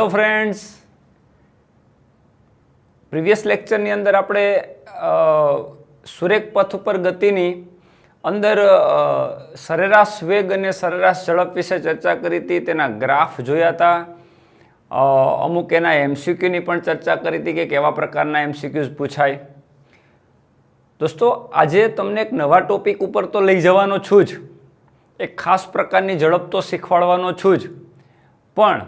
Hello friends, previous lecture अंदर આપણે સુરેખ પથ ઉપર ગતિની અંદર સરેરાશ વેગ અને સરેરાશ ઝડપ વિશે ચર્ચા કરી હતી। તેના ગ્રાફ જોયા હતા, અમુક એના એમસીક્યુની પણ ચર્ચા કરી હતી કે કેવા પ્રકારના એમસીક્યુઝ પૂછાય। દોસ્તો, આજે તમને એક નવા ટોપિક ઉપર તો લઈ જવાનો છું જ, એક ખાસ પ્રકારની ઝડપ તો શીખવાડવાનો છું જ, પણ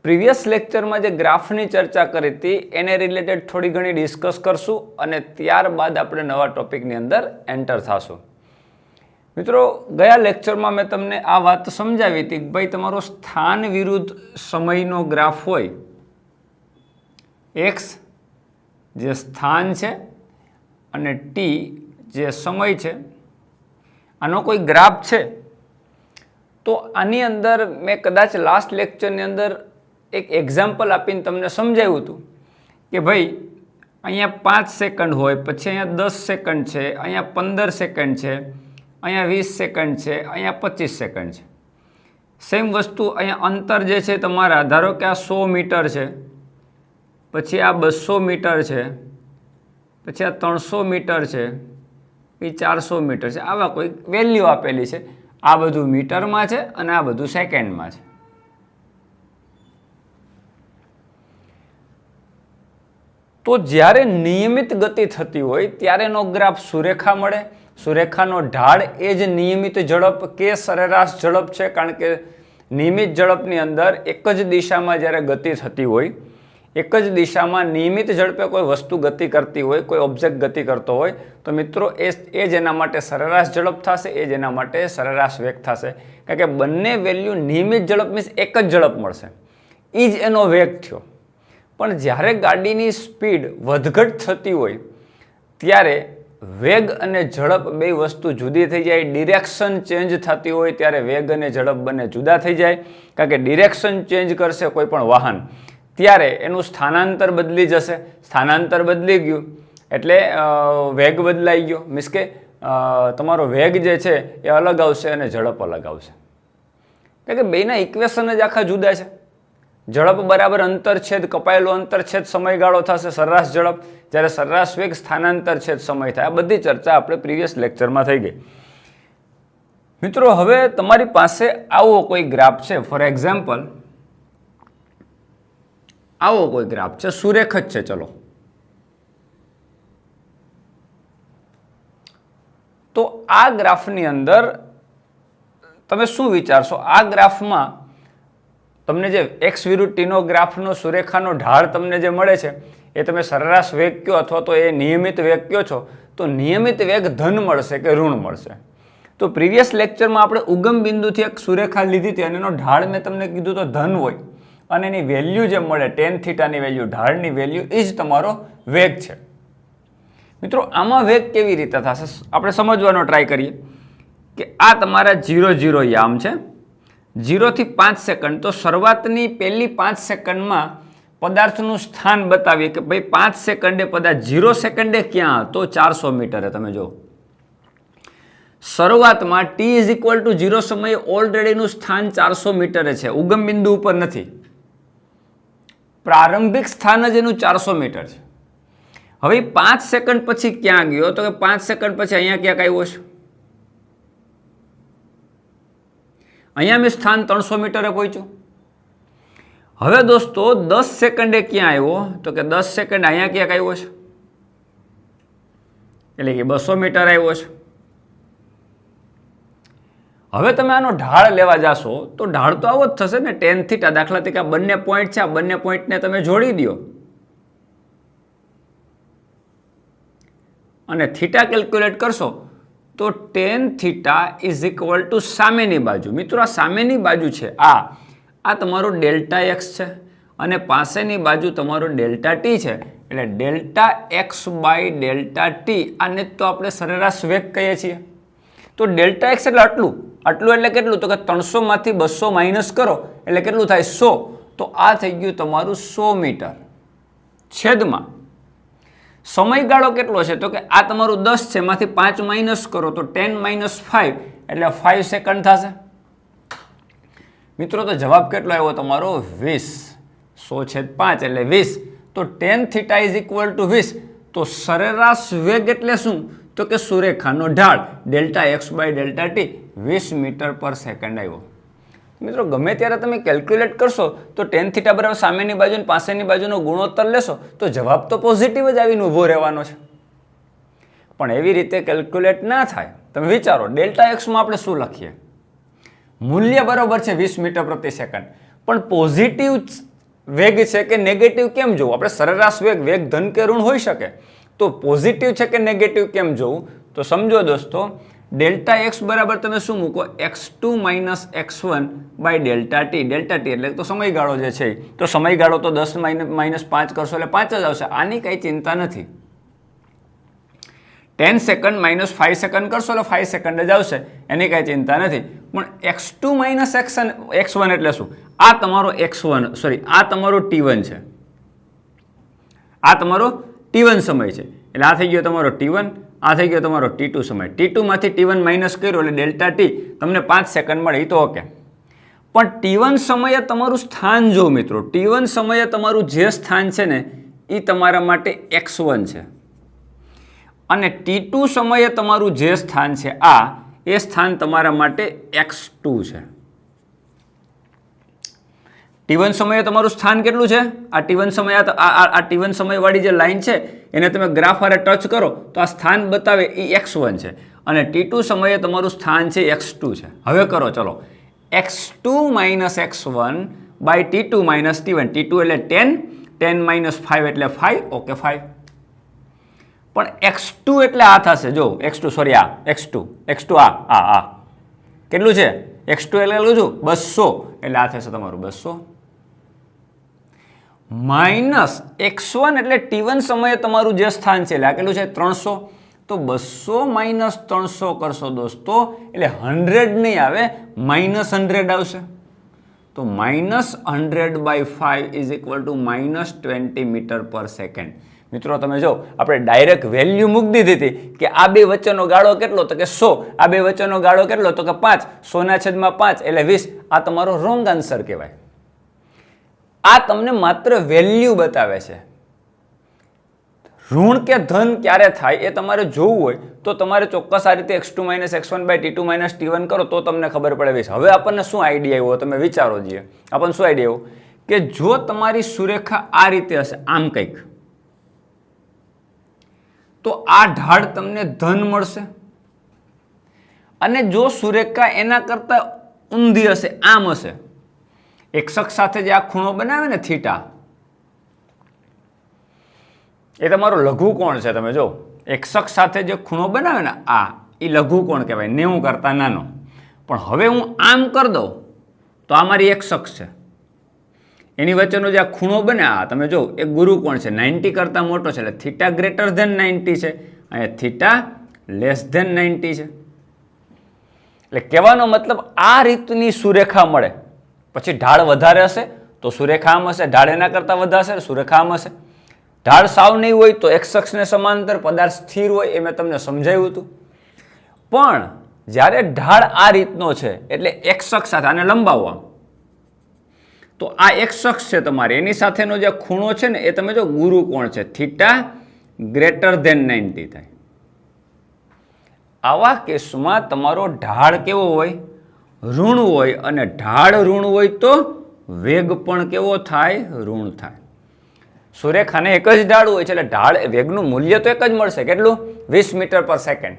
પ્રીવિયસ લેક્ચરમાં જે ગ્રાફની ચર્ચા કરી હતી એને રિલેટેડ થોડી ઘણી ડિસ્કસ કરશું અને ત્યારબાદ આપણે નવા ટોપિકની અંદર એન્ટર થશું। મિત્રો, ગયા લેક્ચરમાં મેં તમને આ વાત સમજાવી હતી કે ભાઈ તમારો સ્થાન વિરુદ્ધ સમયનો ગ્રાફ હોય, એક્સ જે સ્થાન છે અને ટી જે સમય છે, આનો કોઈ ગ્રાફ છે તો આની અંદર મેં કદાચ લાસ્ટ લેક્ચરની અંદર એક એક્ઝામ્પલ આપીને તમને સમજાવ્યું હતું કે ભાઈ અહીંયા 5 સેકન્ડ હોય, પછી અહીંયા 10 સેકન્ડ છે, અહીંયા 15 સેકન્ડ છે, અહીંયા 20 સેકન્ડ છે, અહીંયા 25 સેકન્ડ છે। સેમ વસ્તુ અહીંયા અંતર જે છે તમારા, ધારો કે આ 100 મીટર છે, પછી આ 200 મીટર છે, પછી આ 300 મીટર છે, એ 400 મીટર છે, આવા કોઈ વેલ્યુ આપેલી છે। આ બધું મીટરમાં છે અને આ બધું સેકન્ડમાં છે। તો જ્યારે નિયમિત ગતિ થતી હોય ત્યારે એનો ગ્રાફ સુરેખા મળે। સુરેખાનો ઢાળ એ જ નિયમિત ઝડપ કે સરેરાશ ઝડપ છે, કારણ કે નિયમિત ઝડપની અંદર એક જ દિશામાં જ્યારે ગતિ થતી હોય, એક જ દિશામાં નિયમિત ઝડપે કોઈ વસ્તુ ગતિ કરતી હોય, કોઈ ઓબ્જેક્ટ ગતિ કરતો હોય, તો મિત્રો એ જ એના માટે સરેરાશ ઝડપ થશે, એ જ એના માટે સરેરાશ વેગ થશે। કારણ કે બંને વેલ્યુ નિયમિત ઝડપ મીન્સ એક જ ઝડપ મળશે, એ જ એનો વેગ થયો। પણ જ્યારે ગાડીની સ્પીડ વધઘટ થતી હોય ત્યારે વેગ અને ઝડપ બે વસ્તુ જુદી થઈ જાય, ડિરેક્શન ચેન્જ થતી હોય ત્યારે વેગ અને ઝડપ બંને જુદા થઈ જાય। કારણ કે ડિરેક્શન ચેન્જ કરશે કોઈ પણ વાહન ત્યારે એનું સ્થાનાંતર બદલી જશે, સ્થાનાંતર બદલી ગયું એટલે વેગ બદલાઈ ગયો, મીન્સ કે તમારો વેગ જે છે એ અલગ આવશે અને ઝડપ અલગ આવશે। કારણ કે બેના ઇક્વેશન જ આખા જુદા છે। ઝડપ બરાબર અંતરછેદ, કપાયેલો અંતરછેદ સમયગાળો થશે સરેરાશ ઝડપ, જ્યારે સરેરાશ વેગ સ્થાનાંતરછેદ સમય થાય। આ બધી ચર્ચા આપણે પ્રીવિયસ લેક્ચરમાં થઈ ગઈ। મિત્રો, હવે તમારી પાસે આવો કોઈ ગ્રાફ છે, ફોર એક્ઝામ્પલ આવો કોઈ ગ્રાફ છે, સુરેખ જ છે, ચલો તો આ ગ્રાફની અંદર તમે શું વિચારશો? આ ગ્રાફમાં તમને જે એક્સ વિરુદ્ધ ટીનો ગ્રાફનો સુરેખાનો ઢાળ તમને જે મળે છે એ તમે સરેરાશ વેગ કયો અથવા તો એ નિયમિત વેગ કયો છો, તો નિયમિત વેગ ધન મળશે કે ઋણ મળશે? તો પ્રીવિયસ લેક્ચરમાં આપણે ઉગમ બિંદુથી એક સુરેખા લીધી હતી અને એનો ઢાળ મેં તમને કીધું તો ધન હોય અને એની વેલ્યુ જે મળે ટેન થીટાની વેલ્યુ, ઢાળની વેલ્યુ, એ જ તમારો વેગ છે। મિત્રો, આમાં વેગ કેવી રીતે થશે આપણે સમજવાનો ટ્રાય કરીએ કે આ તમારા 0-0 યામ છે, 0 થી 5 સેકન્ડ। તો શરૂઆતની પહેલી 5 સેકન્ડમાં પદાર્થનું સ્થાન બતાવીએ કે ભાઈ 5 સેકન્ડે પદાર્થ 0 સેકન્ડે ક્યાં, તો 400 મીટરે। તમે જો શરૂઆતમાં t = 0 સમયે ઓલરેડીનું સ્થાન 400 મીટરે છે, ઉગમ બિંદુ ઉપર નથી, પ્રારંભિક સ્થાન જ એનું 400 મીટર છે। હવે 5 સેકન્ડ પછી ક્યાં ગયો, તો કે 5 સેકન્ડ પછી અહીંયા ક્યાંક આવ્યો છે, અહીંયા મેં સ્થાન 300 મીટરે પહોંચ્યો। હવે દોસ્તો 10 સેકન્ડે ક્યાં આવ્યો, તો કે 10 સેકન્ડ અહીંયા ક્યાંક આવ્યો છે, એટલે કે 200 મીટર આવ્યો છે। હવે તમે આનો ઢાળ લેવા જાશો તો ઢાળ તો આવો જ થશે ને, ટેન થીટા। દાખલા તરીકે આ બંને પોઈન્ટ છે, આ બંને પોઈન્ટને તમે જોડી દો અને થીટા કેલ્ક્યુલેટ કરશો તો ટેન થીટા = સામેની બાજુ। મિત્રો, આ સામેની બાજુ છે, આ તમારો ડેલ્ટા એક્સ છે અને પાસેની બાજુ તમારો ડેલ્ટા ટી છે, એટલે delta X by delta T, આને તો આપણે સરેરાશ વેગ કહીએ છીએ। તો ડેલ્ટા એક્સ એટલે આટલું એટલે કેટલું, તો કે 300 માંથી 200 માઇનસ કરો એટલે કેટલું થાય, 100। તો આ થઈ ગયું તમારું 100 મીટર છેદમાં સમયગાળો કેટલો છે, તો કે આ તમારું 10 છે, એમાંથી 5 માઇનસ કરો તો 10 - 5 એટલે 5 સેકન્ડ થશે। મિત્રો, તો જવાબ કેટલો આવ્યો તમારો? 20। 100/5 એટલે 20, તો tan theta is equal two 20. તો સરેરાશ વેગ એટલે શું? તો કે સુરેખાનો ઢાળ delta X by delta T 20 metre per second આવ્યો. મિત્રો ગમે ત્યારે તમે કેલ્ક્યુલેટ કરશો તો tan થીટા બરાબર સામેની બાજુ અને પાછળની બાજુનો ગુણોત્તર લેશો તો જવાબ તો પોઝિટિવ જ આવીને ઊભો રહેવાનો છે. પણ એવી રીતે કેલ્ક્યુલેટ ના થાય. તમે વિચારો ડેલ્ટા એક્સમાં આપણે શું લખીએ? મૂલ્ય બરોબર છે 20 મીટર પ્રતિ સેકન્ડ, પણ પોઝિટિવ વેગ છે કે નેગેટિવ કેમ જોવું? આપણે સરેરાશ વેગ ધન કે ઋણ હોઈ શકે, તો પોઝિટિવ છે કે નેગેટિવ કેમ જોવું? તો સમજો દોસ્તો, ડેલ્ટા એક્સ બરાબર તમે શું મૂકો? x2 minus x1 by delta T. Delta T એટલે તો સમયગાળો જે છે, તો સમયગાળો તો 10 માઇનસ 5 કરશો એટલે 5 જ આવશે. આની કંઈ ચિંતા નથી. 10 સેકન્ડ માઇનસ 5 સેકન્ડ કરશો એટલે 5 સેકન્ડ જ આવશે, એની કાંઈ ચિંતા નથી. પણ x2 માઇનસ x1 એટલે શું? આ તમારો x1 સોરી આ તમારો t1 છે, આ તમારો t1 સમય છે, એટલે આ થઈ ગયો તમારો t1, આ થઈ ગયો તમારો t2 સમય. t2 માંથી t1 માઇનસ કર્યો એટલે ડેલ્ટા ટી તમને 5 સેકન્ડ મળે, એ તો ઓકે. પણ t1 સમયે તમારું સ્થાન જો મિત્રો, t1 સમયે તમારું જે સ્થાન છે ને એ તમારા માટે x1 છે, અને t2 સમયે તમારું જે સ્થાન છે એ સ્થાન તમારા માટે x2 છે. t1 સમયે તમારું સ્થાન કેટલું છે? આ t1 સમય આ t1 સમયવાળી જે લાઈન છે એને તમે ગ્રાફ હારે ટચ કરો તો આ સ્થાન બતાવે એ x1 છે, અને t2 સમયે તમારું સ્થાન છે x2 છે. હવે કરો ચલો, x2 minus x1 by t2 minus t1. t2 એટલે 10, 10 માઇનસ 5 એટલે 5, ઓકે 5. પણ x2 એટલે આ થશે, જો x2 સોરી આ x2 આ કેટલું છે? x2 એટલે કેટલું છું? 200, એટલે આ થશે તમારું 200 માઇનસ x1 એટલે t1 સમયે તમારું જે સ્થાન છે એટલે આ કેટલું છે? 300. તો 200 માઇનસ 300 કરશો દોસ્તો એટલે 100 નહીં આવે, માઇનસ 100 આવશે. તો minus 100 by 5 is equal to minus 20 metre per second. મિત્રો તમે જો આપણે ડાયરેક્ટ વેલ્યુ મૂકી દીધી હતી કે આ બે વચ્ચેનો ગાળો કેટલો? તો કે 100. આ બે વચ્ચેનો ગાળો કેટલો? તો કે 5. 100/5 એટલે 20. આ તમારો રોંગ આન્સર કહેવાય. આ તમને માત્ર વેલ્યુ બતાવે છે. ઋણ કે ધન ક્યારે થાય એ તમારે જોવું હોય તો તમારે ચોક્કસ આ રીતે x2 minus x1 by t2 minus t1 કરો તો તમને ખબર પડે. હવે આપણને શું આઈડિયા આવ્યો? તમે વિચારો જઈએ, આપણને શું આઈડિયા આવ્યો કે જો તમારી સુરેખા આ રીતે હશે, આમ કંઈક, તો આ ઢાળ તમને ધન મળશે, અને જો સુરેખા એના કરતા ઊંધી હશે, આમ હશે, એક્ષક સાથે જે આ ખૂણો બનાવે ને થીટા, એ તમારો લઘુકોણ છે. તમે જો એક્ષક સાથે જે ખૂણો બનાવે ને એ લઘુકોણ કહેવાય, 90 કરતા નાનો. પણ હવે હું આમ કરી દઉં તો આ મારી એક્ષક છે, એની વચ્ચેનો જે આ ખૂણો બને તમે જો એ ગુરુકોણ છે, 90 કરતા મોટો છે, એટલે થીટા ગ્રેટર ધેન 90 છે, અહીંયા થીટા લેસ ધેન 90 છે. એટલે કહેવાનો મતલબ આ રીતની સુરેખા મળે પછી ઢાળ વધારે હશે તો સુરેખા આમ હશે, ઢાળ એના કરતા વધારે હશે સુરેખા આમ હશે. ઢાળ સાવ નહીં હોય તો એક્સ અક્ષને સમાંતર પદાર્થ સ્થિર હોય, એ મેં તમને સમજાવ્યું હતું. પણ જ્યારે ઢાળ આ રીતનો છે એટલે એક્સ અક્ષ સાથે આને લંબાવવા, તો આ એક્સ અક્ષ છે તમારે, એની સાથેનો જે ખૂણો છે ને એ તમે જો ગુરુકોણ છે, થીટા ગ્રેટર ધેન 90 થાય. આવા કેસમાં તમારો ઢાળ કેવો હોય? ઋણ હોય, અને ઢાળ ઋણ હોય તો વેગ પણ કેવો થાય? ઋણ થાય. સુરેખાને એક જ ઢાળ હોય છે એટલે ઢાળ વેગનું મૂલ્ય તો એક જ મળશે, કેટલું? 20 મીટર પર સેકન્ડ.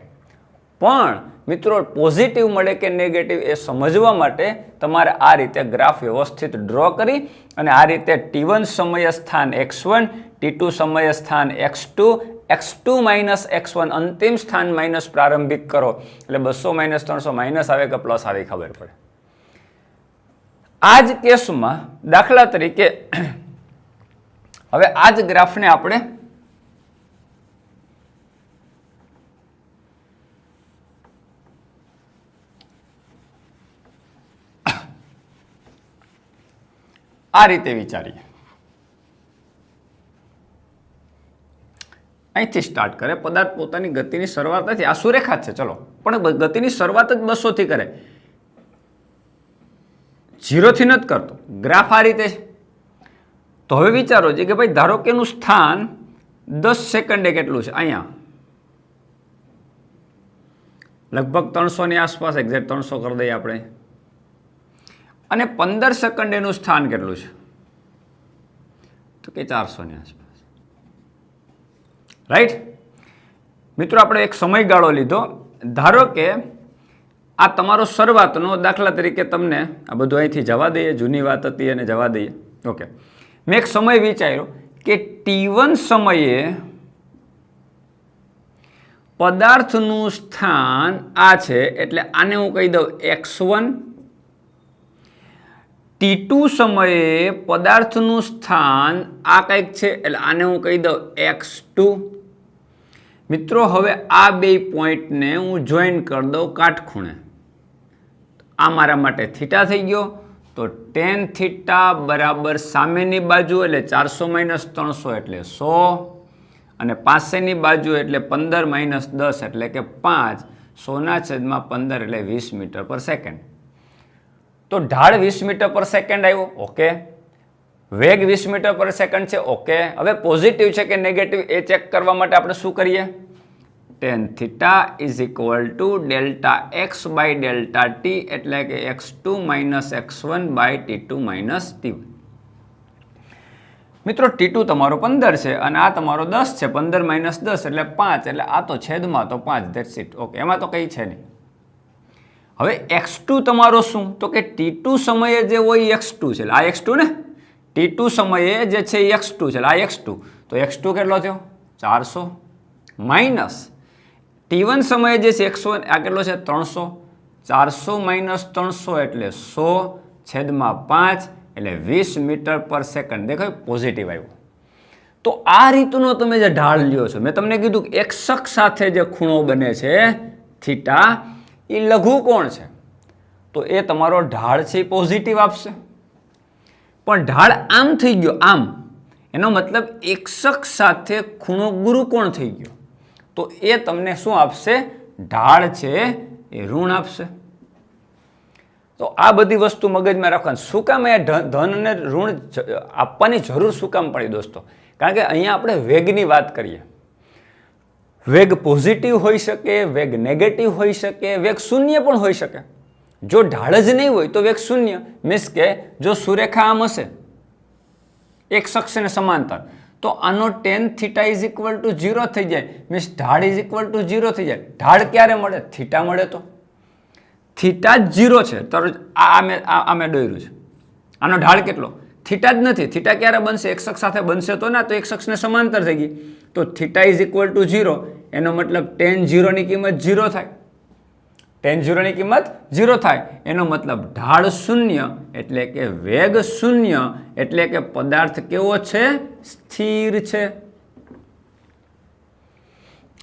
પણ મિત્રો પોઝિટિવ મળે કે નેગેટિવ એ સમજવા માટે તમારે આ રીતે ગ્રાફ વ્યવસ્થિત ડ્રો કરી અને આ રીતે t1 સમય સ્થાન x1, t2 સમય સ્થાન x2, x2 માઇનસ x1 અંતિમ સ્થાન માઇનસ પ્રારંભિક કરો એટલે 200 માઇનસ 300 માઇનસ આવે કે પ્લસ આવે ખબર પડે. આ જ કેસમાં દાખલા તરીકે હવે આ જ ગ્રાફને આપણે આ રીતે વિચારીએ. અહીંથી સ્ટાર્ટ કરે, પદાર્થ પોતાની ગતિની શરૂઆત નથી, આ સુરેખા જ છે ચલો, પણ ગતિની શરૂઆત જ 200 થી કરે, 0 થી નથી કરતો. ગ્રાફ આ રીતે છે, તો હવે વિચારો છે કે ભાઈ ધારો કે એનું સ્થાન 10 સેકન્ડે કેટલું છે, અહીંયા લગભગ 300 ની આસપાસ, એક્ઝેક્ટ 300 કરી દઈએ આપણે, અને 15 સેકન્ડ એનું સ્થાન કેટલું છે, તો કે 400 ની આસપાસ, રાઈટ. મિત્રો આપણે એક સમયગાળો લીધો, ધારો કે આ તમારો શરૂઆતનો, દાખલા તરીકે તમને આ બધું અહીંથી જવા દઈએ, જૂની વાત હતી અને જવા દઈએ. ઓકે, મેં એક સમય વિચાર્યો કે T1 સમયે પદાર્થનું સ્થાન આ છે, એટલે આને હું કહી દઉં x1. T2 સમયે પદાર્થનું સ્થાન આ કંઈક છે, એટલે આને હું કહી દઉં x2. મિત્રો હવે આ બે પોઈન્ટને હું જોઈન કરી દઉં કાટખૂણે, આ મારા માટે થીટા થઈ ગયો. તો tan થીટા બરાબર સામેની બાજુ એટલે 400 - 300 એટલે 100, અને પાસેની બાજુ એટલે 15 - 10 એટલે કે 5, 100/15 એટલે 20 મીટર પર સેકન્ડ. તો ઢાળ 20 મીટર પર સેકન્ડ આવ્યો, ઓકે. વેગ 20 મીટર પર સેકન્ડ છે, ઓકે. હવે પોઝિટિવ છે કે નેગેટિવ એ ચેક કરવા માટે આપણે શું કરીએ, tan theta is equal to delta x by delta t, એટલે કે x2 - x1 by t2 - t1. મિત્રો t2 તમારો 15 છે અને આ તમારો 10 છે, 15 - 10 એટલે 5, એટલે આ તો છેદમાં તો 5, ધેટ્સ ઇટ, ઓકે. એમાં તો કંઈ છે નહીં. હવે x2 તમારો શું, તો કે t2 સમયે જે હોય x2 છે, આ x2 ને, t2 સમયે જે છે એ x2 છે, આ x2, તો x2 કેટલો થયો 400, માઇનસ T1 સમયે જે છે x1 આ કેટલો છે 300, 400 - 300 એટલે 100/5 એટલે 20 મીટર પર સેકન્ડ. દેખાય પોઝિટિવ આવ્યો. તો આ રીતનો તમે જે ઢાળ લ્યો છો, મેં તમને કીધું કે એક અક્ષ સાથે જે ખૂણો બને છે થીટા, એ લઘુ કોણ છે, તો એ તમારો ઢાળ છે એ પોઝિટિવ આપશે. પણ ઢાળ આમ થઈ ગયો, આમ, એનો મતલબ એક અક્ષ સાથે ખૂણો ગુરુકોણ થઈ ગયો, તો એ તમને શું આપશે, ઢાળ છે એ ઋણ આપશે. તો આ બધી વસ્તુ મગજમાં રાખવાની. શું કામ એ ધન અને ઋણ આપવાની જરૂર શું કામ પડી દોસ્તો, કારણ કે અહીંયા આપણે વેગની વાત કરીએ. વેગ પોઝિટિવ હોઈ શકે, વેગ નેગેટિવ હોઈ શકે, વેગ શૂન્ય પણ હોઈ શકે. જો ઢાળ જ નહીં હોય તો વેગ શૂન્ય, મીન્સ કે જો સુરેખા આમ હશે એક અક્ષને સમાંતર, તો આનો tan theta is equal to 0 થઈ જાય, મીન્સ ઢાળ ઇઝ ઇક્વલ ટુ 0 થઈ જાય. ઢાળ ક્યારે મળે, થીટા મળે, તો થીટા જ 0 છે, તો આ મેં દોર્યું છે. આનો ઢાળ કેટલો, થીટા જ નથી. થીટા ક્યારે બનશે, એક અક્ષ સાથે બનશે તો ના, તો એક અક્ષને સમાંતર થઈ ગઈ, તો થીટા ઇઝ ઇક્વલ ટુ 0, એનો મતલબ tan 0 ની કિંમત 0 થાય. tan 0 ની કિંમત 0 થાય, એનો મતલબ ઢાળ શૂન્ય, એટલે કે વેગ શૂન્ય, એટલે કે પદાર્થ કેવો છે, સ્થિર છે.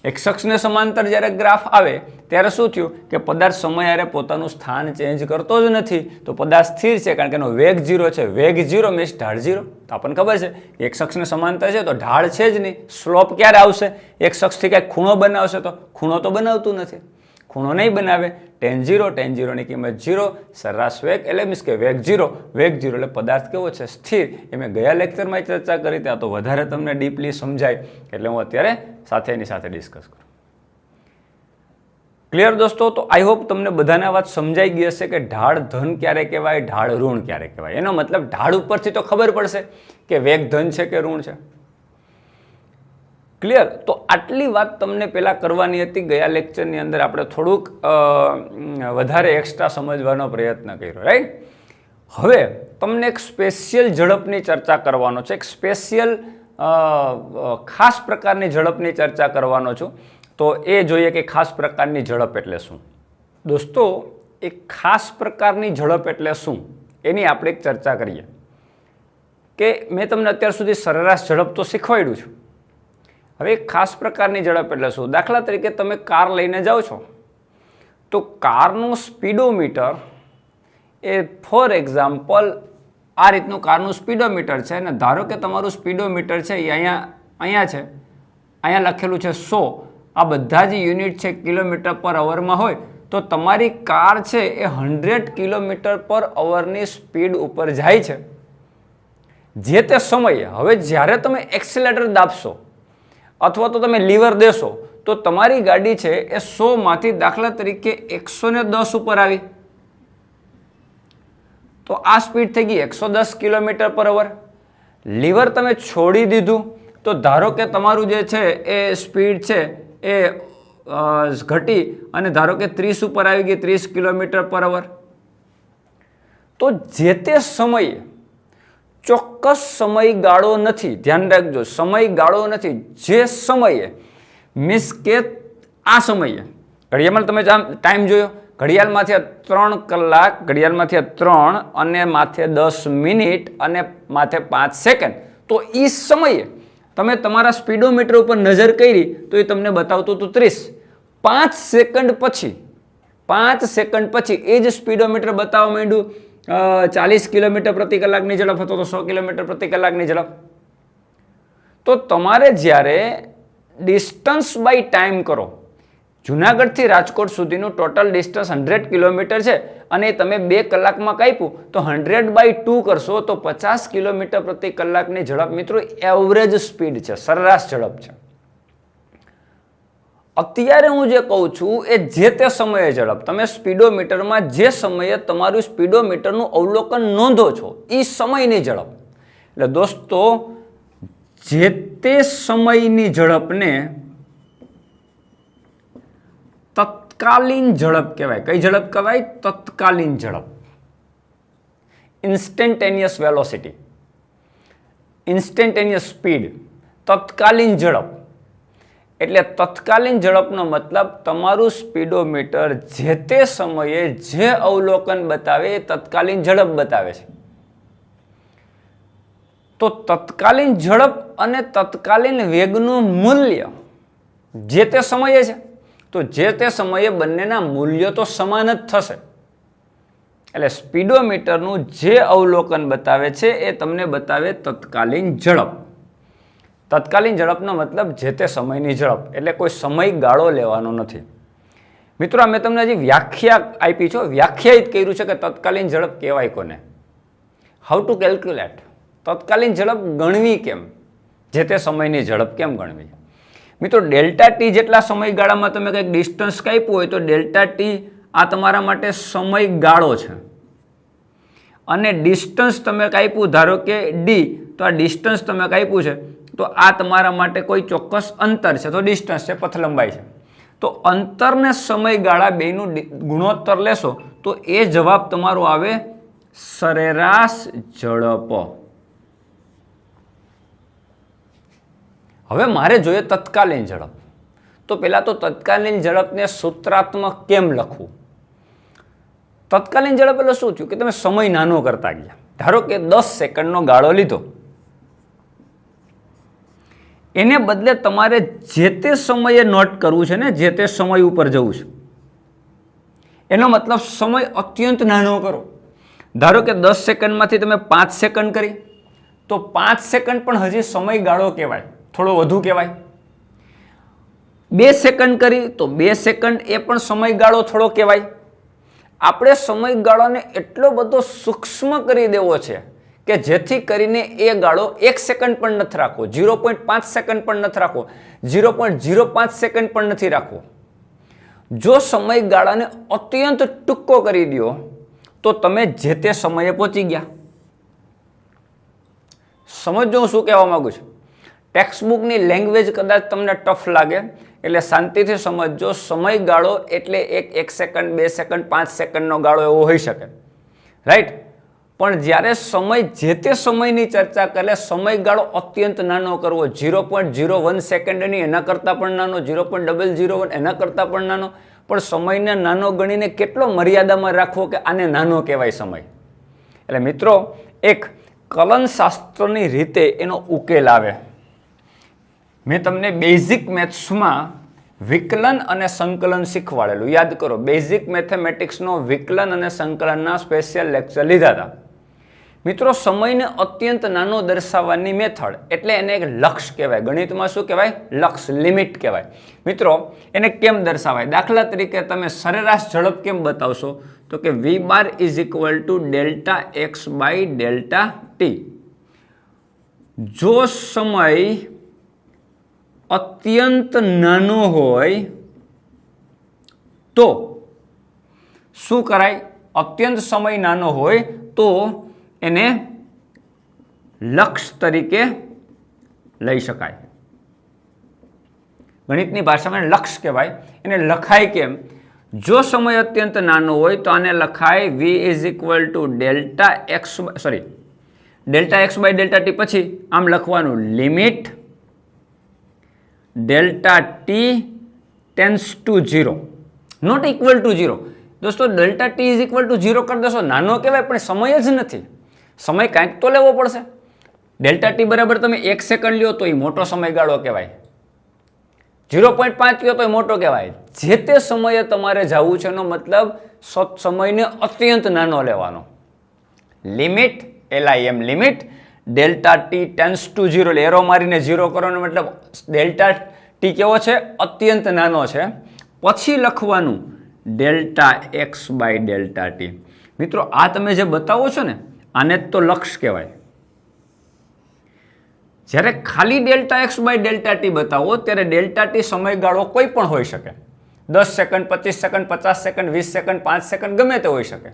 એક અક્ષને સમાંતર જ્યારે ગ્રાફ આવે ત્યારે શું થયું કે પદાર્થ સમયારે પોતાનું સ્થાન ચેન્જ કરતો જ નથી, તો પદાર્થ સ્થિર છે, કારણ કે એનો વેગ 0 છે. વેગ 0 મીન્સ ઢાળ 0. તો આપણને ખબર છે એક અક્ષને સમાંતર છે તો ઢાળ છે જ નહીં. સ્લોપ ક્યારે આવશે, એક અક્ષથી કંઈક ખૂણો બનાવશે, તો ખૂણો તો બનાવતું નથી, ખૂણો નહીં બનાવે. tan 0 ની કિંમત 0, સરેરાશ વેગ એટલે મીન્સ કે વેગ 0, વેગ 0 એટલે પદાર્થ કેવો છે, સ્થિર. એ મેં ગયા લેક્ચરમાં ચર્ચા કરી, ત્યાં તો વધારે તમને ડીપલી સમજાય, એટલે હું અત્યારે એની સાથે ડિસ્કસ કરું. ક્લિયર દોસ્તો? તો આઈ હોપ તમને બધાને વાત સમજાઈ ગઈ હશે કે ઢાળ ધન ક્યારે કહેવાય, ઢાળ ઋણ ક્યારે કહેવાય. એનો મતલબ ઢાળ ઉપરથી તો ખબર પડશે કે વેગ ધન છે કે ઋણ છે. ક્લિયર? તો આટલી વાત તમને પહેલાં કરવાની હતી. ગયા લેક્ચરની અંદર આપણે થોડુંક વધારે એક્સ્ટ્રા સમજવાનો પ્રયત્ન કર્યો, રાઈટ? હવે તમને એક સ્પેશિયલ ઝડપની ચર્ચા કરવાનો છે, એક સ્પેશિયલ ખાસ પ્રકારની ઝડપની ચર્ચા કરવાનો છું. તો એ જોઈએ કે ખાસ પ્રકારની ઝડપ એટલે શું. દોસ્તો, એક ખાસ પ્રકારની ઝડપ એટલે શું એની આપણે એક ચર્ચા કરીએ. કે મેં તમને અત્યાર સુધી સરેરાશ ઝડપ તો શીખવાડ્યું છું. હવે એક ખાસ પ્રકારની ઝડપ એટલે શું? દાખલા તરીકે તમે કાર લઈને જાઓ છો, તો કારનું સ્પીડોમીટર એ ફોર એક્ઝામ્પલ આ રીતનું કારનું સ્પીડોમીટર છે, અને ધારો કે તમારું સ્પીડોમીટર છે એ અહીંયા છે, અહીંયા લખેલું છે 100. આ બધા જ યુનિટ છે કિલોમીટર પર અવરમાં હોય, તો તમારી કાર છે એ 100 કિલોમીટર પર અવરની સ્પીડ ઉપર જાય છે. જે તે સમયે હવે જ્યારે તમે એક્સિલેટર દાબશો અથવા તો તમે લીવર દેશો તો તમારી ગાડી છે એ 100 માંથી દાખલા તરીકે 110 ઉપર આવી, તો આ સ્પીડ થઈ ગઈ 110 કિલોમીટર પર અવર. લીવર તમે છોડી દીધું તો ધારો કે તમારું જે છે એ સ્પીડ છે એ ઘટી અને ધારો કે 30 ઉપર આવી ગઈ, 30 કિલોમીટર પર અવર. તો જે તે સમયે ચોક્કસ સમયગાળો નથી, ધ્યાન રાખજો, સમયગાળો નથી. જે સમયે મીન્સ કે આ સમયે ઘડિયાળમાં તમે ટાઈમ જોયો, ઘડિયાળમાંથી 3 કલાક, ઘડિયાળમાંથી 3 અને માથે 10 મિનિટ અને માથે 5 સેકન્ડ. તો એ સમયે તમે તમારા સ્પીડોમીટર ઉપર નજર કરી તો એ તમને બતાવતું હતું 30. 5 સેકન્ડ પછી એ જ સ્પીડોમીટર બતાવવા માંડ્યું 40 કિલોમીટર પ્રતિ કલાકની ઝડપ હતો તો 100 કિલોમીટર પ્રતિ કલાકની ઝડપ. તો તમારે જ્યારે ડિસ્ટન્સ બાય ટાઈમ કરો, જુનાગઢથી રાજકોટ સુધીનું ટોટલ ડિસ્ટન્સ 100 કિલોમીટર છે અને તમે 2 કલાકમાં કાપ્યું તો 100/2 કરશો તો 50 કિલોમીટર પ્રતિ કલાકની ઝડપ મિત્રો એવરેજ સ્પીડ છે, સરેરાશ ઝડપ છે. અત્યારે હું જે કહું છું એ જે તે સમયે ઝડપ, તમે સ્પીડોમીટરમાં જે સમયે તમારું સ્પીડોમીટરનું અવલોકન નોંધો છો એ સમયની ઝડપ. એટલે દોસ્તો જે તે સમયની ઝડપને તત્કાલીન ઝડપ કહેવાય. કઈ ઝડપ કહેવાય? તત્કાલીન ઝડપ. ઇન્સ્ટન્ટેનિયસ વેલોસિટી, ઇન્સ્ટન્ટેનિયસ સ્પીડ, તત્કાલીન ઝડપ. એટલે તત્કાલીન ઝડપનો મતલબ તમારું સ્પીડોમીટર જે તે સમયે જે અવલોકન બતાવે એ તત્કાલીન ઝડપ બતાવે છે. તો તત્કાલીન ઝડપ અને તત્કાલીન વેગનું મૂલ્ય જે તે સમયે છે તો જે તે સમયે બંનેના મૂલ્યો તો સમાન જ થશે. એટલે સ્પીડોમીટરનું જે અવલોકન બતાવે છે એ તમને બતાવે તત્કાલીન ઝડપ. તત્કાલીન ઝડપનો મતલબ જે તે સમયની ઝડપ, એટલે કોઈ સમયગાળો લેવાનો નથી. મિત્રો મેં તમને હજી વ્યાખ્યા આપી છે, વ્યાખ્યાયિત કર્યું છે કે તત્કાલીન ઝડપ કહેવાય કોને, હાઉ ટુ કેલ્ક્યુલેટ. તત્કાલીન ઝડપ ગણવી કેમ, જે તે સમયની ઝડપ કેમ ગણવી. મિત્રો ડેલ્ટા ટી જેટલા સમયગાળામાં તમે કંઈક ડિસ્ટન્સ કાપ્યું હોય તો ડેલ્ટા ટી આ તમારા માટે સમયગાળો છે અને ડિસ્ટન્સ તમે કાપ્યું ધારો કે ડી, તો આ ડિસ્ટન્સ તમે કાપ્યું છે તો આ તમારા માટે કોઈ ચોક્કસ અંતર છે તો ડિસ્ટન્સ છે, પથ લંબાઈ છે. તો અંતરને સમયગાળા બેનું ગુણોત્તર લેશો તો એ જવાબ તમારો આવે સરેરાશ ઝડપ. હવે મારે જોઈએ તત્કાલીન ઝડપ. તો પહેલા તો તત્કાલીન ઝડપને સૂત્રાત્મક કેમ લખવું. તત્કાલીન ઝડપ એટલે શું થયું કે તમે સમય નાનો કરતા ગયા. ધારો કે 10 સેકન્ડનો ગાળો લીધો, એને બદલે તમારે જે તે સમયે નોટ કરવું છે ને, જે તે સમય ઉપર જવું છે. એનો મતલબ સમય અત્યંત નાનો કરો. ધારો કે 10 સેકન્ડમાંથી તમે 5 સેકન્ડ કરી તો 5 સેકન્ડ પણ હજી સમયગાળો કહેવાય, થોડો વધુ કહેવાય. 2 સેકન્ડ કરી તો 2 સેકન્ડ એ પણ સમયગાળો થોડો કહેવાય. આપણે સમયગાળાને એટલો બધો સૂક્ષ્મ કરી દેવો છે કે જેથી કરીને એ ગાળો 1 સેકન્ડ પણ નથી રાખવો, 0.5 સેકન્ડ પણ નથી રાખવો, 0.05 સેકન્ડ પણ નથી રાખવો. જો સમયગાળાને અત્યંત ટૂંકો કરી દો તો તમે જે તે સમયે પહોંચી ગયા. સમજો હું શું કહેવા માંગુ છું. ટેક્સ્ટબુકની લેંગ્વેજ કદાચ તમને ટફ લાગે એટલે શાંતિથી સમજજો. સમયગાળો એટલે 1 સેકન્ડ, 2 સેકન્ડ, 5 સેકન્ડનો ગાળો એવો હોઈ શકે, રાઈટ. પણ જ્યારે સમય જે તે સમયની ચર્ચા કરે સમયગાળો અત્યંત નાનો કરવો, 0.01 સેકન્ડની એના કરતાં પણ નાનો, 0.001 એના કરતાં પણ નાનો, પણ સમયને નાનો ગણીને કેટલો મર્યાદામાં રાખવો કે આને નાનો કહેવાય સમય. એટલે મિત્રો એક કલનશાસ્ત્રની રીતે એનો ઉકેલ આવે. મેં તમને બેઝિક મેથ્સમાં વિકલન અને સંકલન શીખવાડેલું, યાદ કરો. બેઝિક મેથેમેટિક્સનો વિકલન અને સંકલનના સ્પેશિયલ લેક્ચર લીધા હતા. મિત્રો સમયને અત્યંત નાનો દર્શાવવાની મેથડ એટલે એને એક લક્ષ કહેવાય. ગણિતમાં શું કહેવાય? લક્ષ, લિમિટ કહેવાય. મિત્રો એને કેમ દર્શાવાય? દાખલા તરીકે તમે સરેરાશ ઝડપ કેમ બતાવશો તો કે v bar is equal to delta X by delta T. જો સમય અત્યંત નાનો હોય તો શું કરાય? અત્યંત સમય નાનો હોય તો એને લક્ષ તરીકે લઈ શકાય. ગણિતની ભાષામાં લક્ષ કહેવાય. એને લખાય કેમ? જો સમય અત્યંત નાનો હોય તો આને લખાય v is equal to delta X by delta T. પછી આમ લખવાનું limit delta T tends to 0 not equal to 0. દોસ્તો delta T is equal to 0 કરી દેશો નાનો કહેવાય, પણ સમય જ નથી. સમય કાંઈક તો લેવો પડશે. ડેલ્ટા ટી બરાબર તમે 1 સેકન્ડ લ્યો તો એ મોટો સમયગાળો કહેવાય. 0.5 લ્યો તો એ મોટો કહેવાય. જે તે સમયે તમારે જવું છે એનો મતલબ સમયને અત્યંત નાનો લેવાનો. Limit LIM limit delta T tends to 0 એટલે એરો મારીને 0 કરવાનો મતલબ ડેલ્ટા ટી કેવો છે? અત્યંત નાનો છે. પછી લખવાનું delta X by delta T. મિત્રો આ તમે જે બતાવો છો ને આને જ તો લક્ષ કહેવાય. જ્યારે ખાલી delta X by delta T બતાવો ત્યારે ડેલ્ટા ટી સમયગાળો કોઈ પણ હોઈ શકે. 10 second, 25 second, 50 second, 20 second, 5 second, ગમે તે હોઈ શકે.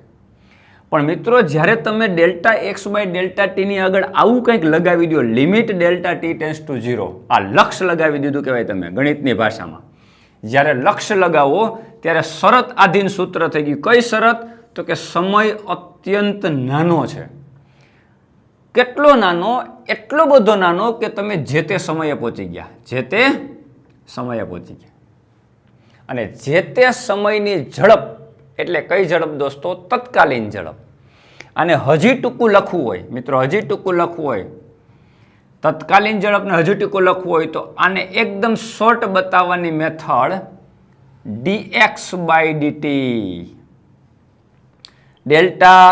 પણ મિત્રો જ્યારે તમે ડેલ્ટા એક્સ બાય ડેલ્ટા ટીની આગળ આવું કંઈક લગાવી દો, limit delta T tends to 0, આ લક્ષ લગાવી દીધું કહેવાય. તમે ગણિતની ભાષામાં જ્યારે લક્ષ લગાવો ત્યારે શરત આધીન સૂત્ર થઈ ગયું. કઈ શરત? તો કે સમય અત્યંત નાનો છે. કેટલો નાનો? એટલો બધો નાનો કે તમે જે તે સમયે પહોંચી ગયા. જે તે સમયે પહોંચી ગયા. અને જે તે સમયની ઝડપ એટલે કઈ ઝડપ દોસ્તો? તત્કાલીન ઝડપ. અને હજી ટૂંકું લખવું હોય મિત્રો, હજી ટૂંકું લખવું હોય, તત્કાલીન ઝડપને હજી ટૂંકું લખવું હોય તો આને એકદમ શોર્ટ બતાવવાની method dx by dt. Delta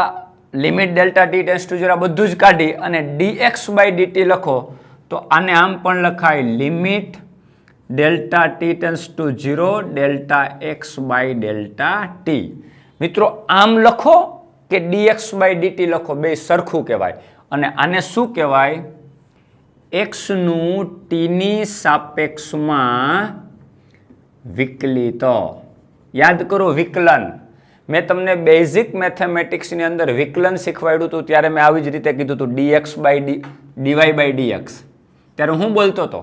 limit delta T tends to 0 બધું જ કાઢી અને dx બાય ડીટી લખો તો આને આમ પણ લખાય limit delta T tends to 0 delta X by delta T. મિત્રો આમ લખો કે dx બાય ડીટી લખો, બે સરખું કહેવાય. અને આને શું કહેવાય? એક્સનું ટીની સાપેક્ષમાં વિકલિત. યાદ કરો વિકલન. મેં તમને બેઝિક મેથેમેટિક્સની અંદર વિકલન શીખવાડ્યું હતું ત્યારે મેં આવી જ રીતે કીધું હતું dx by dy by dx. ત્યારે હું બોલતો હતો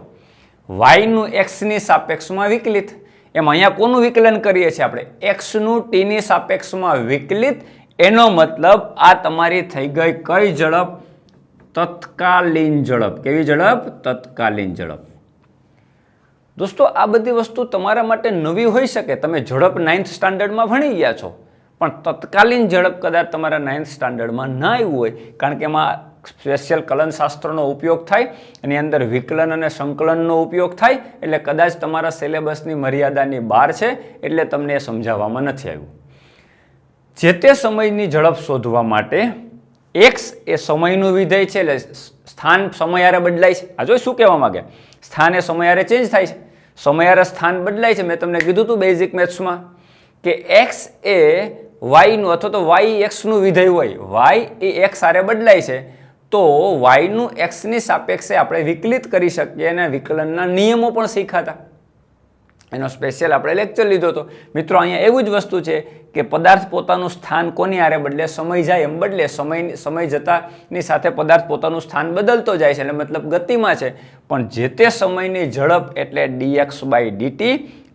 વાયનું એક્સની સાપેક્ષમાં વિકલિત. એમ અહીંયા કોનું વિકલન કરીએ છીએ આપણે? એક્સનું ટીની સાપેક્ષમાં વિકલિત. એનો મતલબ આ તમારી થઈ ગઈ કઈ ઝડપ? તત્કાલીન ઝડપ. કેવી ઝડપ? તત્કાલીન ઝડપ. દોસ્તો આ બધી વસ્તુ તમારા માટે નવી હોઈ શકે. તમે ઝડપ 9th સ્ટાન્ડર્ડમાં ભણી ગયા છો, પણ તત્કાલીન ઝડપ કદાચ તમારા 9th સ્ટાન્ડર્ડમાં ના આવ્યું હોય, કારણ કે એમાં સ્પેશિયલ કલનશાસ્ત્રનો ઉપયોગ થાય, એની અંદર વિકલન અને સંકલનનો ઉપયોગ થાય, એટલે કદાચ તમારા સિલેબસની મર્યાદાની બહાર છે, એટલે તમને એ સમજાવવામાં નથી આવ્યું. જે તે સમયની ઝડપ શોધવા માટે એક્સ એ સમયનું વિધેય છે, એટલે સ્થાન સમયારે બદલાય છે. આ જો શું કહેવા માંગે? સ્થાન એ સમયારે ચેન્જ થાય છે, સમયારે સ્થાન બદલાય છે. મેં તમને કીધું હતું બેઝિક મેથ્સમાં કે એક્સ એ વાયનું અથવા તો વાય એક્સનું વિધેય હોય, વાય એ એક્સ આરે બદલાય છે, તો વાયનું એક્સની સાપેક્ષે આપણે વિકલિત કરી શકીએ. અને વિકલનના નિયમો પણ શીખાતા, એનો સ્પેશિયલ આપણે લેક્ચર લીધો હતો. મિત્રો અહીંયા એવું જ વસ્તુ છે કે પદાર્થ પોતાનું સ્થાન કોની આરે બદલે? સમય જાય એમ બદલે. સમય જતાની સાથે પદાર્થ પોતાનું સ્થાન બદલતો જાય છે, એટલે મતલબ ગતિમાં છે. પણ જે તે સમયની ઝડપ એટલે dx by dt,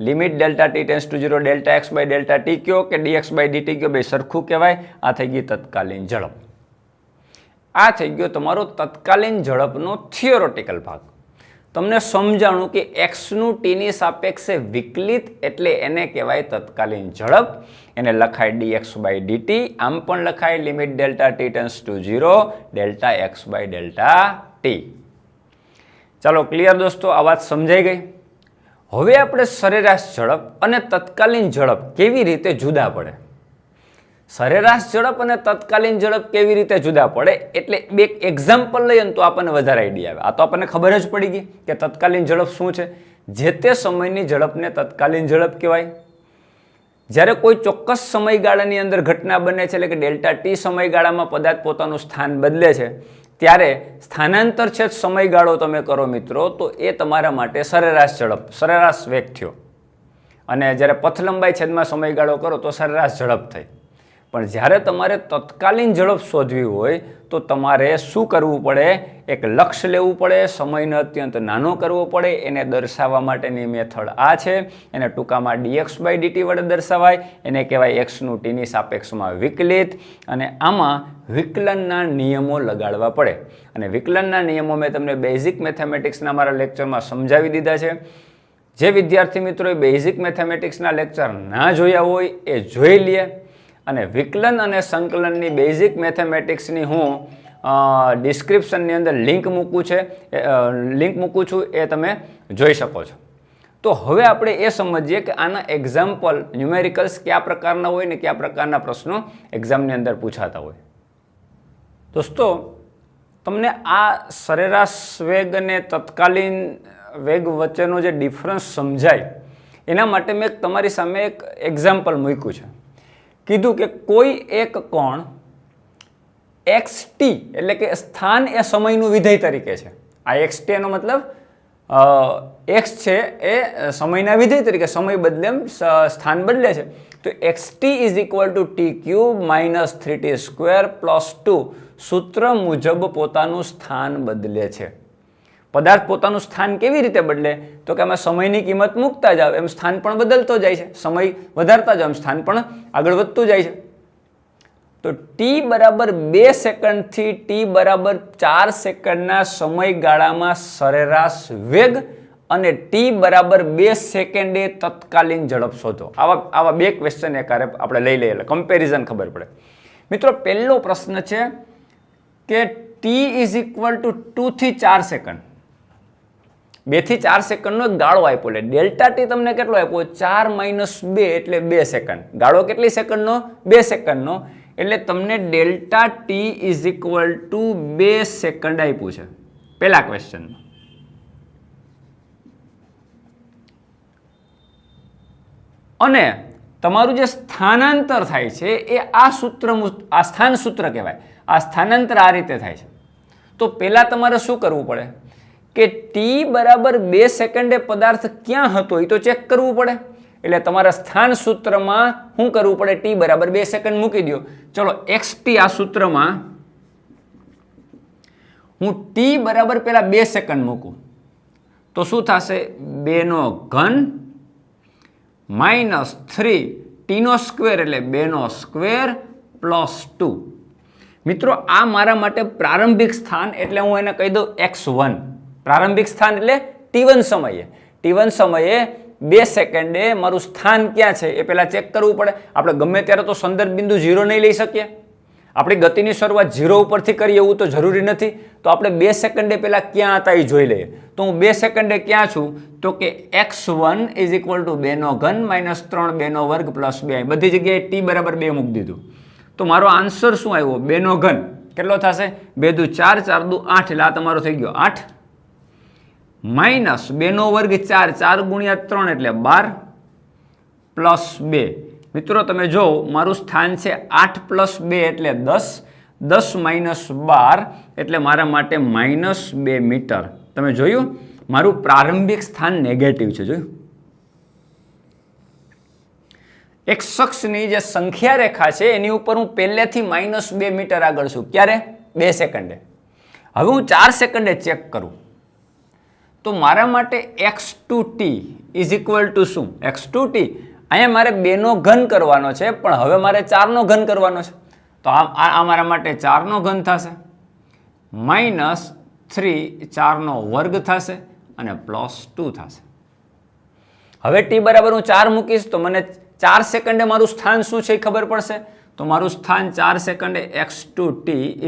limit delta T tends to 0 delta X by delta T કયો કે dx બાય dt કયો, બે સરખું કહેવાય. આ થઈ ગઈ તત્કાલીન ઝડપ. આ થઈ ગયો તમારો તત્કાલીન ઝડપનો થિયોરેટિકલ ભાગ. તમને સમજાણું કે એક્સનું ટીની સાપેક્ષે વિકલિત એટલે એને કહેવાય તત્કાલીન ઝડપ. એને લખાય dx બાય dt. આમ પણ લખાય limit delta T tends to 0 delta X by delta T. ચાલો ક્લિયર દોસ્તો, આ વાત સમજાઈ ગઈ. હવે આપણે સરેરાશ ઝડપ અને તત્કાલીન ઝડપ કેવી રીતે જુદા પડે? સરેરાશ ઝડપ અને તત્કાલીન ઝડપ કેવી રીતે જુદા પડે એટલે બે એક્ઝામ્પલ લઈએ ને તો આપણને વધારે આઈડિયા આવે. આ તો આપણને ખબર જ પડી ગઈ કે તત્કાલીન ઝડપ શું છે. જે તે સમયની ઝડપને તત્કાલીન ઝડપ કહેવાય. જ્યારે કોઈ ચોક્કસ સમયગાળાની અંદર ઘટના બને છે, એટલે કે ડેલ્ટા ટી સમયગાળામાં પદાર્થ પોતાનું સ્થાન બદલે છે, ત્યારે સ્થાનાંતર છે સમયગાળો તમે કરો મિત્રો, તો એ તમારા માટે સરેરાશ ઝડપ, સરેરાશ વેગ થયો. અને જ્યારે પથ લંબાઈ છેદમાં સમયગાળો કરો તો સરેરાશ ઝડપ થઈ. પણ જ્યારે તમારે તત્કાલીન ઝડપ શોધવી હોય તો તમારે શું કરવું પડે? એક લક્ષ્ય લેવું પડે, સમયને અત્યંત નાનો કરવો પડે. એને દર્શાવવા માટેની મેથડ આ છે. એને ટૂંકામાં dx/dt વડે દર્શાવાય. એને કહેવાય xનું tની સાપેક્ષમાં વિકલિત. અને આમાં વિકલનના નિયમો લગાડવા પડે. અને વિકલનના નિયમો મેં તમને બેઝિક મેથેમેટિક્સના મારા લેક્ચરમાં સમજાવી દીધા છે. જે વિદ્યાર્થી મિત્રોએ બેઝિક મેથેમેટિક્સના લેક્ચર ના જોયા હોય એ જોઈ લે. અને વિકલન અને સંકલનની બેઝિક મેથેમેટિક્સની હું ડિસ્ક્રિપ્શનની અંદર લિંક મૂકું છું, એ તમે જોઈ શકો છો. તો હવે આપણે એ સમજીએ કે આના એક્ઝામ્પલ ન્યુમેરિકલ્સ કયા પ્રકારના હોય ને કયા પ્રકારના પ્રશ્નો એક્ઝામની અંદર પૂછાતા હોય. દોસ્તો, તમને આ સરેરાશ વેગ અને તત્કાલીન વેગ વચ્ચેનો જે ડિફરન્સ સમજાય એના માટે મેં તમારી સામે એક એક્ઝામ્પલ મૂક્યું છે. કીધું કે કોઈ એક કોણ xt, એટલે કે સ્થાન એ સમયનું વિધેય તરીકે છે. આ xt એનો મતલબ x છે એ સમયના વિધેય તરીકે, સમય બદલે એમ સ્થાન બદલે છે. તો xt = t³ - 3t² + 2 સૂત્ર મુજબ પોતાનું સ્થાન બદલે છે. પદાર્થ પોતાનું સ્થાન કેવી રીતે બદલે? તો કે આમાં સમયની કિંમત મૂકતા જાવ એમ સ્થાન પણ બદલતો જાય છે, સમય વધારતા જાવ એમ સ્થાન પણ આગળ વધતું જાય છે. તો t = 2 સેકન્ડથી t = 4 સેકન્ડના સમયગાળામાં સરેરાશ વેગ અને t = 2 સેકન્ડે તત્કાલીન ઝડપ શોધો. આવા બે ક્વેશ્ચન એકારે આપણે લઈ લઈએ એટલે કમ્પેરિઝન ખબર પડે. મિત્રો, પહેલો પ્રશ્ન છે કે t = 2 થી 4 સેકન્ડ, 2 થી 4 સેકન્ડનો એક ગાળો આપ્યો. એટલે ડેલ્ટા ટી તમને કેટલો આપ્યો? 4 - 2 એટલે 2 સેકન્ડ. ગાળો કેટલી સેકન્ડનો? 2 સેકન્ડનો. એટલે તમને ડેલ્ટા ટી = 2 સેકન્ડ આપ્યું છે પહેલા ક્વેશ્ચનમાં. અને તમારું જે સ્થાનાંતર થાય છે એ આ સ્થાન સૂત્ર કહેવાય. આ સ્થાનાંતર આ રીતે થાય છે. તો પહેલા તમારે શું કરવું પડે કે t = 2 સેકન્ડે પદાર્થ ક્યાં હતો એ તો ચેક કરવું પડે. એટલે તમારા સ્થાન સૂત્રમાં શું કરવું પડે? t = 2 સેકન્ડ મૂકી દો. ચલો, xt આ સૂત્રમાં હું t = પહેલા 2 સેકન્ડ મૂકું તો શું થશે? 2³ - 3 t² એટલે 2² + 2. મિત્રો, આ મારા માટે પ્રારંભિક સ્થાન એટલે હું એને કહી દઉં x1. પ્રારંભિક સ્થાન એટલે t1 સમયે. t1 સમયે 2 સેકન્ડે મારું સ્થાન ક્યાં છે એ પહેલાં ચેક કરવું પડે. આપણે ગમે ત્યારે તો સંદર્ભ બિંદુ 0 નહીં લઈ શકીએ. આપણી ગતિની શરૂઆત 0 ઉપરથી કરીએ એવું તો જરૂરી નથી. તો આપણે 2 સેકન્ડે પહેલાં ક્યાં હતા એ જોઈ લઈએ. તો હું 2 સેકન્ડે ક્યાં છું? તો કે x1 = 2³ - 3 2² + 2. બધી જગ્યાએ t = 2 મૂકી દીધું. તો મારો આન્સર શું આવ્યો? 2³ કેટલો થશે? 2 દુ 4 4 દુ 8 એટલે આ તમારો થઈ ગયો 8 - 2² 4 4 × 3 એટલે 12 + 2. મિત્રો, તમે જો મારું સ્થાન છે 8 + 2 એટલે 10, 10 - 12 એટલે મારા માટે -2 મીટર. તમે જોયું મારું પ્રારંભિક સ્થાન નેગેટિવ છે. જોયું? એક શખ્સની જે સંખ્યા રેખા છે એની ઉપર હું પહેલેથી -2 મીટર આગળ છું. ક્યારે? 2 સેકન્ડે. હવે હું 4 સેકન્ડે ચેક કરું તો મારા માટે x2t = શું? x2t અહીંયા મારે 2³ કરવાનો છે, પણ હવે મારે 4³ કરવાનો છે. તો આ મારા માટે 4³ થશે, -3 4² થશે અને +2 થશે. હવે t = હું 4 મૂકીશ તો મને 4 સેકન્ડે મારું સ્થાન શું છે એ ખબર પડશે. તો મારું સ્થાન 4 સેકન્ડે x2t =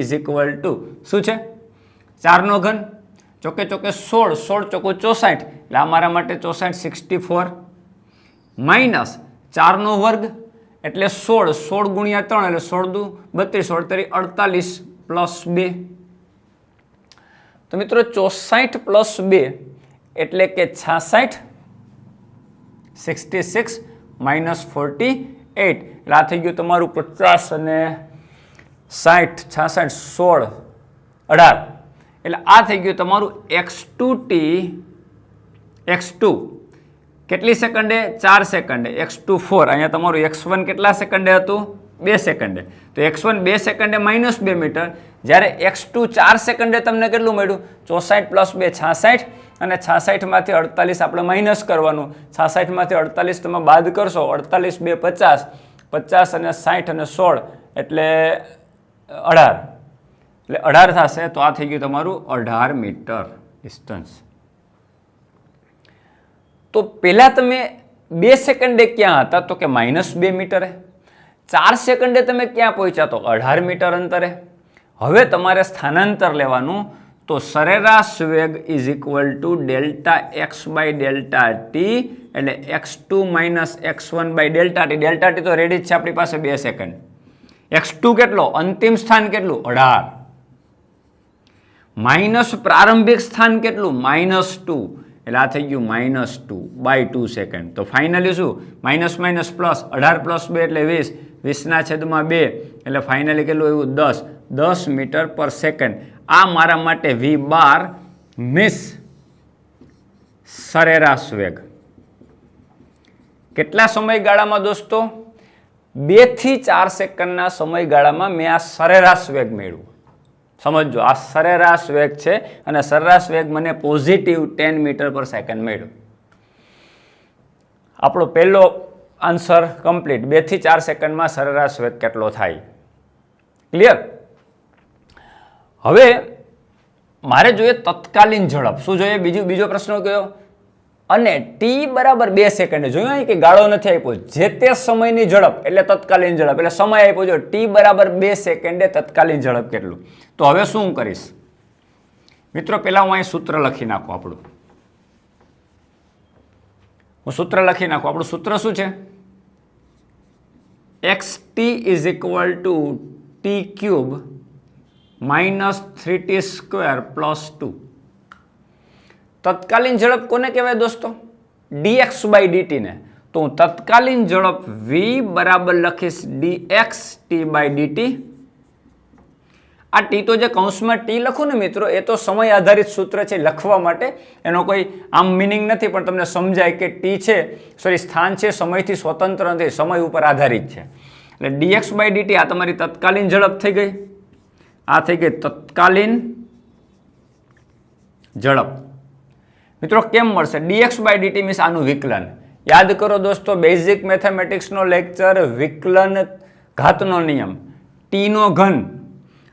શું છે? 4³ ચોકે 16, 16 ચોકો 64 એટલે આ મારા માટે 64 64 - 4² એટલે 16, 16 × 3 એટલે 16 દુ 32, 16 48 + 2. તો મિત્રો 64 + 2 એટલે કે 66, 66 - 48 એટલે આ થઈ ગયું તમારું 50 અને 60, 66 16 18 એટલે આ થઈ ગયું તમારું x2t x2 કેટલી સેકન્ડે 4 સેકન્ડે x2 4 અહીંયા તમારું x1 કેટલા સેકન્ડે હતું 2 સેકન્ડે તો x1 2 સેકન્ડે -2 મીટર જ્યારે x2 4 સેકન્ડે તમને કેટલું મળ્યું 64 + 2 66 અને 66 માંથી 48 આપણે માઇનસ કરવાનું 66 માંથી 48 તમે બાદ કરશો 48 2 50 50 અને 60 અને 16 એટલે 18 એટલે 18 થશે તો આ થઈ ગયું તમારું 18 મીટર ડિસ્ટન્સ તો પહેલા તમે 2 સેકન્ડે ક્યાં હતા તો કે -2 મીટરે 4 સેકન્ડે તમે ક્યાં પહોંચ્યા તો 18 મીટર અંતરે હવે તમારે સ્થાનાંતર લેવાનું તો સરેરાશ વેગ is equal to delta X by delta T એટલે x2 - x1 by delta T તો રેડી જ છે આપણી પાસે 2 સેકન્ડ x2 કેટલો અંતિમ સ્થાન કેટલું 18 માઇનસ પ્રારંભિક સ્થાન કેટલું -2 એટલે આ થઈ ગયું -2 બાય 2 સેકન્ડ તો ફાઇનલી શું માઇનસ માઇનસ પ્લસ 18 + 2 એટલે 20 20 ના છેદમાં 2 એટલે ફાઇનલી કેટલું આવ્યું 10 મીટર પર સેકન્ડ આ મારા માટે v12 મિસ સરેરાશ વેગ કેટલા સમયગાળામાં દોસ્તો 2 થી 4 સેકન્ડના સમયગાળામાં મેં આ સરેરાશ વેગ મેળવ્યો સમજો આ સરેરાશ વેગ છે અને સરેરાશ વેગ મને પોઝિટિવ 10 મીટર પર સેકન્ડ મળ્યો આપણો પહેલો આન્સર કમ્પ્લીટ 2 થી 4 સેકન્ડમાં સરેરાશ વેગ કેટલો થાય ક્લિયર હવે મારે જોઈએ તત્કાલીન ઝડપ શું જોઈએ બીજો પ્રશ્ન કયો અને t બરાબર 2 સેકન્ડ જોયું કે ગાળો નથી આપ્યો જે તે સમયની ઝડપ એટલે તત્કાલીન ઝડપ એટલે સમય આપ્યો જો t બરાબર 2 સેકન્ડે તત્કાલીન ઝડપ કેટલું તો હવે શું કરીશ મિત્રો પહેલા હું અહીં સૂત્ર લખી નાખું આપણું સૂત્ર શું છે xt is equal two t³ -3t² + 2 તત્કાલીન ઝડપ કોને કહેવાય દોસ્તો dx/dt ને તો હું તત્કાલીન ઝડપ v બરાબર લખીશ dx/t/dt આ t તો જે કૌંસમાં t લખું ને મિત્રો એ તો સમય આધારિત સૂત્ર છે લખવા માટે એનો કોઈ આમ મિનિંગ નથી પણ તમને સમજાય કે t છે સ્થાન છે સમયથી સ્વતંત્ર નથી સમય ઉપર આધારિત છે એટલે dx/dt આ તમારી તત્કાલીન ઝડપ થઈ ગઈ આ થઈ ગઈ તત્કાલીન ઝડપ મિત્રો કેમ મળશે dx/dt મીન્સ આનું વિકલન યાદ કરો દોસ્તો બેઝિક મેથેમેટિક્સનો લેક્ચર વિકલન ઘાતનો નિયમ t નો ઘન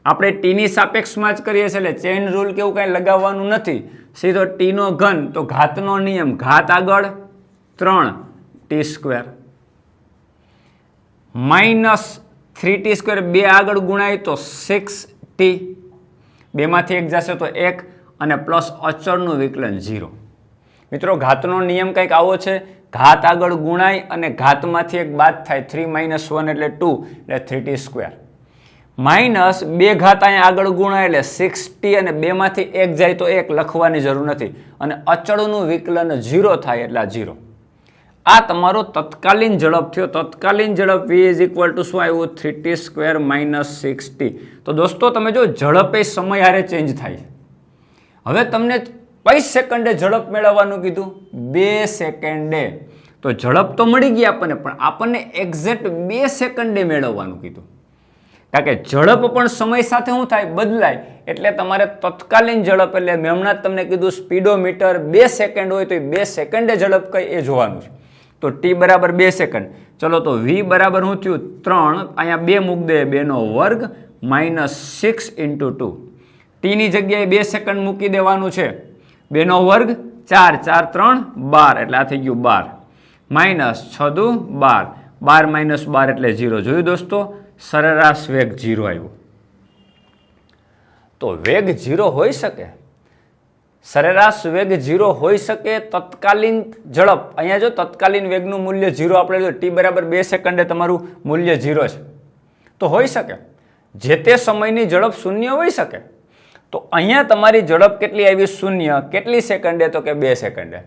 આપણે t ની સાપેક્ષમાં જ કરીએ છીએ એટલે ચેઇન રૂલ કેવું કંઈ લગાવવાનું નથી સીધો t નો ઘન તો ઘાતનો નિયમ ઘાત આગળ 3t² -3t² 2 આગળ ગુણાય તો 6t 2 માંથી 1 જશે તો 1 અને પ્લસ અચળનું વિકલન 0 મિત્રો ઘાતનો નિયમ કંઈક આવો છે ઘાત આગળ ગુણાય અને ઘાતમાંથી 1 બાદ થાય 3 - 1 એટલે 2 એટલે 3t² માઇનસ 2 ઘાત અહીંયા આગળ ગુણાય એટલે 6t અને 2 માંથી 1 જાય તો 1 લખવાની જરૂર નથી અને અચળનું વિકલન 0 થાય એટલે 0 આ તમારો તત્કાલીન ઝડપ થયો તત્કાલીન ઝડપ v ઇઝ ઇક્વલ ટુ શું આવ્યું 3t² - 6t તો દોસ્તો તમે જો ઝડપ એ સમય હારે ચેન્જ થાય હવે તમને કઈ સેકન્ડે ઝડપ મેળવવાનું કીધું 2 સેકન્ડે તો ઝડપ તો મળી ગઈ આપણને પણ આપણને એક્ઝેક્ટ 2 સેકન્ડે મેળવવાનું કીધું કારણ કે ઝડપ પણ સમય સાથે શું થાય બદલાય એટલે તમારે તત્કાલીન ઝડપ એટલે મેં હમણાં જ તમને કીધું સ્પીડોમીટર 2 સેકન્ડ હોય તો 2 સેકન્ડે ઝડપ કઈ એ જોવાનું છે તો t બરાબર 2 સેકન્ડ ચલો તો v બરાબર શું થયું 3 અહીંયા 2 મૂક દે 2 નો વર્ગ -6 × 2 t ની જગ્યાએ 2 સેકન્ડ મૂકી દેવાનું છે 2 નો વર્ગ 4 4 3 12 એટલે આ થઈ ગયું 12 -6 દુ 12 12 - 12 એટલે 0 જોયું દોસ્તો સરેરાશ વેગ 0 આવ્યો તો વેગ 0 હોઈ શકે સરેરાશ વેગ 0 હોઈ શકે તત્કાલીન ઝડપ અહીંયા જો તત્કાલીન વેગનું મૂલ્ય 0 આપણે t બરાબર 2 સેકન્ડે તમારું મૂલ્ય 0 છે તો હોઈ શકે જે તે સમયની ઝડપ 0 હોઈ શકે તો અહીંયા તમારી ઝડપ કેટલી આવી 0 કેટલી સેકન્ડે તો કે 2 સેકન્ડે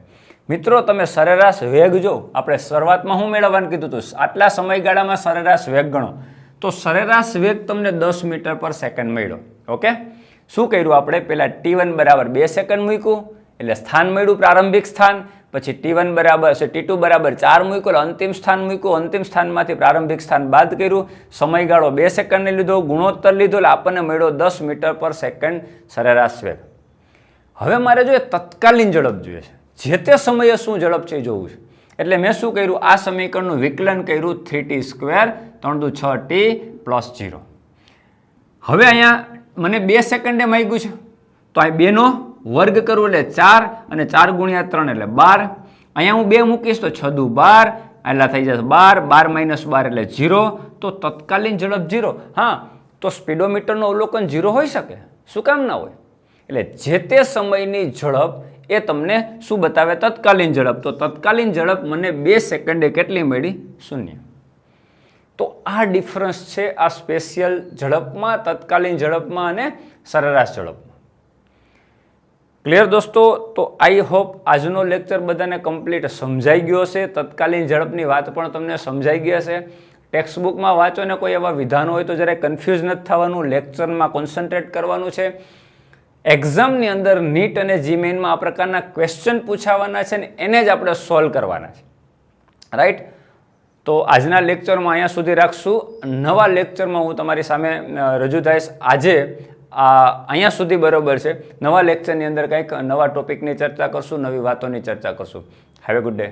મિત્રો તમે સરેરાશ વેગ જો આપણે શરૂઆતમાં શું મેળવવાનું કીધું હતું આટલા સમયગાળામાં સરેરાશ વેગ ગણો તો સરેરાશ વેગ તમને 10 મીટર પર સેકન્ડ મળ્યો ઓકે શું કર્યું આપણે? પહેલાં T1 બરાબર 2 સેકન્ડ મૂક્યું એટલે સ્થાન મળ્યું પ્રારંભિક સ્થાન, પછી T2 બરાબર 4 મૂક્યું એટલે અંતિમ સ્થાન મૂક્યું, અંતિમ સ્થાનમાંથી પ્રારંભિક સ્થાન બાદ કર્યું, સમયગાળો 2 સેકન્ડને લીધો, ગુણોત્તર લીધો એટલે આપણને મળ્યો 10 મીટર પર સેકન્ડ સરેરાશ વેગ. હવે મારે જો તત્કાલીન ઝડપ જોઈએ છે, જે તે સમયે શું ઝડપ છે એ જોવું છે. એટલે મેં શું કર્યું? આ સમીકરણનું વિકલન કર્યું 3t², 3 દુ 6t પ્લસ 0. હવે અહીંયા મને 2 સેકન્ડે માંગ્યું છે તો અહીં 2 નો વર્ગ કરવું એટલે 4 અને 4 ગુણ્યા 3 એટલે 12. અહીંયા હું 2 મૂકીશ તો 6 દુ 12 એટલે થઈ જશે 12, 12 - 12 એટલે 0. તો તત્કાલીન ઝડપ 0. હા, તો સ્પીડોમીટરનું અવલોકન 0 હોઈ શકે, શું કામ ના હોય? એટલે જે તે સમયની ઝડપ એ તમને શું બતાવે? તત્કાલીન ઝડપ. તો તત્કાલીન ઝડપ મને 2 સેકન્ડે કેટલી મળી? 0. તો આ ડિફરન્સ છે આ સ્પેશિયલ ઝડપમાં, તત્કાલીન ઝડપમાં અને સરેરાશ ઝડપમાં. ક્લિયર દોસ્તો? તો આઈ હોપ આજનો લેક્ચર બધાને કમ્પ્લીટ સમજાઈ ગયો હશે. તત્કાલીન ઝડપની વાત પણ તમને સમજાઈ ગઈ હશે. ટેક્સ્ટ બુકમાં વાંચો ને કોઈ એવા વિધાનો હોય તો જરાય કન્ફ્યુઝ નથી થવાનું, લેક્ચરમાં કોન્સન્ટ્રેટ કરવાનું છે. એક્ઝામની અંદર નીટ અને જીમેઇનમાં આ પ્રકારના ક્વેશ્ચન પૂછાવાના છે ને એને જ આપણે સોલ્વ કરવાના છે, રાઈટ? તો આજના લેક્ચરમાં અહીંયા સુધી રાખશું. નવા લેક્ચરમાં હું તમારી સામે રજૂ થઈશ. આજે અહીંયા સુધી બરોબર છે. નવા લેક્ચરની અંદર કંઈક નવા ટોપિકની ચર્ચા કરશું, નવી વાતોની ચર્ચા કરશું. Have a good day.